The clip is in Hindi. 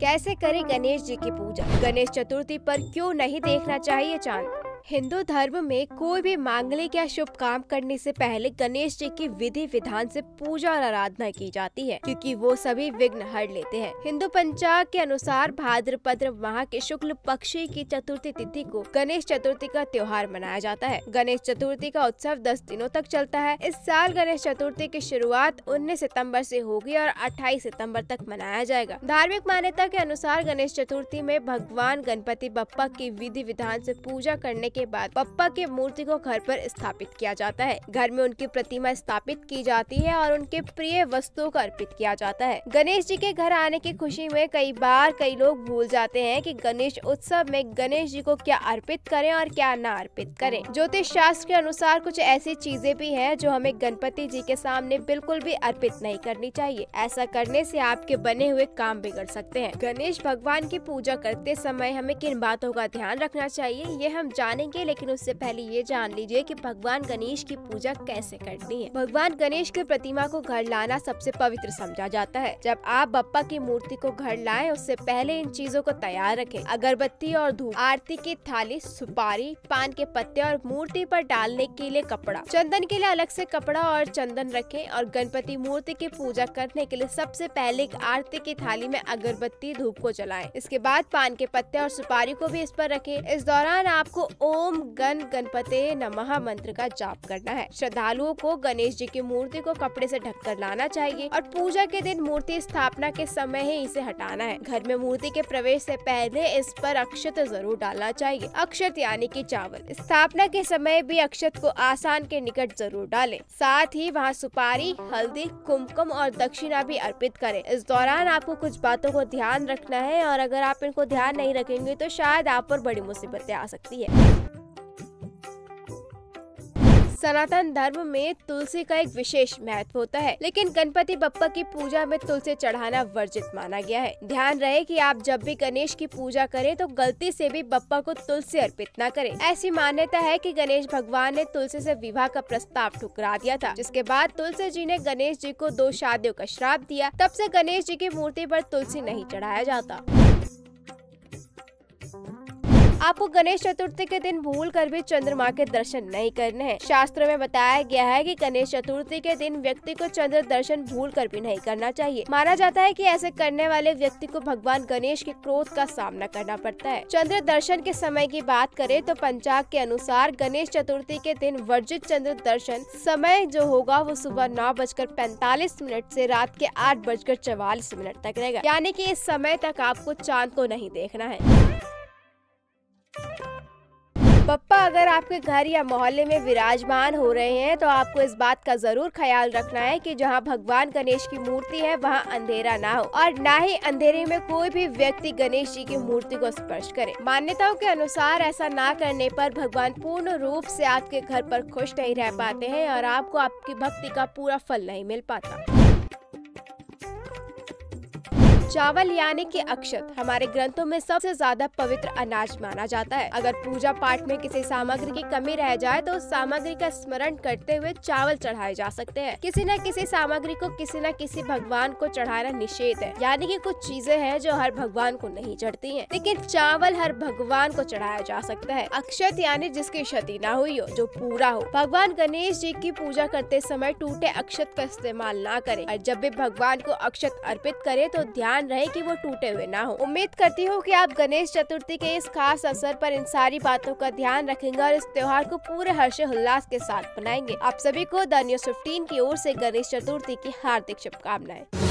कैसे करें गणेश जी की पूजा? गणेश चतुर्थी पर क्यों नहीं देखना चाहिए चांद? हिंदू धर्म में कोई भी मांगलिक या शुभ काम करने से पहले गणेश जी की विधि विधान से पूजा और आराधना की जाती है, क्योंकि वो सभी विघ्न हर लेते हैं। हिंदू पंचांग के अनुसार भाद्रपद माह के शुक्ल पक्ष की चतुर्थी तिथि को गणेश चतुर्थी का त्योहार मनाया जाता है। गणेश चतुर्थी का उत्सव 10 दिनों तक चलता है। इस साल गणेश चतुर्थी की शुरुआत 19 सितंबर से होगी और 28 सितंबर तक मनाया जाएगा। धार्मिक मान्यता के अनुसार गणेश चतुर्थी में भगवान गणपति बप्पा की विधि विधान से पूजा करने के बाद बप्पा की मूर्ति को घर पर स्थापित किया जाता है। घर में उनकी प्रतिमा स्थापित की जाती है और उनके प्रिय वस्तुओं को अर्पित किया जाता है। गणेश जी के घर आने की खुशी में कई बार कई लोग भूल जाते हैं कि गणेश उत्सव में गणेश जी को क्या अर्पित करें और क्या न अर्पित करें। ज्योतिष शास्त्र के अनुसार कुछ ऐसी चीजें भी हैं जो हमें गणपति जी के सामने बिल्कुल भी अर्पित नहीं करनी चाहिए। ऐसा करने से आपके बने हुए काम बिगड़ सकते हैं। गणेश भगवान की पूजा करते समय हमें किन बातों का ध्यान रखना चाहिए, ये हम जानेंगे, लेकिन उससे पहले ये जान लीजिए कि भगवान गणेश की पूजा कैसे करनी है। भगवान गणेश की प्रतिमा को घर लाना सबसे पवित्र समझा जाता है। जब आप बप्पा की मूर्ति को घर लाएं, उससे पहले इन चीजों को तैयार रखें। अगरबत्ती और धूप, आरती की थाली, सुपारी, पान के पत्ते और मूर्ति पर डालने के लिए कपड़ा, चंदन के लिए अलग से कपड़ा और चंदन रखें। और गणपति मूर्ति की पूजा करने के लिए सबसे पहले एक आरती की थाली में अगरबत्ती धूप को जलाएं। इसके बाद पान के पत्ते और सुपारी को भी इस पर रखें। इस दौरान आपको ओम गण गणपते नमः मंत्र का जाप करना है। श्रद्धालुओं को गणेश जी की मूर्ति को कपड़े से ढककर लाना चाहिए और पूजा के दिन मूर्ति स्थापना के समय ही इसे हटाना है। घर में मूर्ति के प्रवेश से पहले इस पर अक्षत जरूर डालना चाहिए। अक्षत यानी कि चावल। स्थापना के समय भी अक्षत को आसन के निकट जरूर डालें। साथ ही वहाँ सुपारी, हल्दी, कुमकुम और दक्षिणा भी अर्पित करें। इस दौरान आपको कुछ बातों को ध्यान रखना है और अगर आप इनको ध्यान नहीं रखेंगे तो शायद आप पर बड़ी मुसीबतें आ सकती है। सनातन धर्म में तुलसी का एक विशेष महत्व होता है, लेकिन गणपति बप्पा की पूजा में तुलसी चढ़ाना वर्जित माना गया है। ध्यान रहे कि आप जब भी गणेश की पूजा करें तो गलती से भी बप्पा को तुलसी अर्पित न करें। ऐसी मान्यता है कि गणेश भगवान ने तुलसी से विवाह का प्रस्ताव ठुकरा दिया था, जिसके बाद तुलसी जी ने गणेश जी को 2 शादियों का श्राप दिया। तब से गणेश जी की मूर्ति पर तुलसी नहीं चढ़ाया जाता। आपको गणेश चतुर्थी के दिन भूल कर भी चंद्रमा के दर्शन नहीं करने हैं। शास्त्रों में बताया गया है कि गणेश चतुर्थी के दिन व्यक्ति को चंद्र दर्शन भूल कर भी नहीं करना चाहिए। माना जाता है कि ऐसे करने वाले व्यक्ति को भगवान गणेश के क्रोध का सामना करना पड़ता है। चंद्र दर्शन के समय की बात करें तो पंचांग के अनुसार गणेश चतुर्थी के दिन वर्जित चंद्र दर्शन समय जो होगा वो सुबह 9:45 से रात के 8:44 तक रहेगा, यानी कि इस समय तक आपको चांद को नहीं देखना है। बप्पा अगर आपके घर या मोहल्ले में विराजमान हो रहे हैं तो आपको इस बात का जरूर ख्याल रखना है कि जहां भगवान गणेश की मूर्ति है वहां अंधेरा ना हो और ना ही अंधेरे में कोई भी व्यक्ति गणेश जी की मूर्ति को स्पर्श करे। मान्यताओं के अनुसार ऐसा ना करने पर भगवान पूर्ण रूप से आपके घर पर खुश नहीं रह पाते हैं और आपको आपकी भक्ति का पूरा फल नहीं मिल पाता। चावल यानी कि अक्षत हमारे ग्रंथों में सबसे ज्यादा पवित्र अनाज माना जाता है। अगर पूजा पाठ में किसी सामग्री की कमी रह जाए तो उस सामग्री का स्मरण करते हुए चावल चढ़ाए जा सकते हैं। किसी न किसी सामग्री को किसी न किसी भगवान को चढ़ाना निषेध है, यानी कि कुछ चीजें हैं जो हर भगवान को नहीं चढ़ती हैं, लेकिन चावल हर भगवान को चढ़ाया जा सकता है। अक्षत यानी जिसकी क्षति ना हुई हो, जो पूरा हो। भगवान गणेश जी की पूजा करते समय टूटे अक्षत का इस्तेमाल ना करें और जब भी भगवान को अक्षत अर्पित करें तो ध्यान रहे कि वो टूटे हुए ना हो। उम्मीद करती हूँ कि आप गणेश चतुर्थी के इस खास अवसर पर इन सारी बातों का ध्यान रखेंगे और इस त्योहार को पूरे हर्षोल्लास के साथ मनाएंगे। आप सभी को द न्यूज़ 15 की ओर से गणेश चतुर्थी की हार्दिक शुभकामनाएं।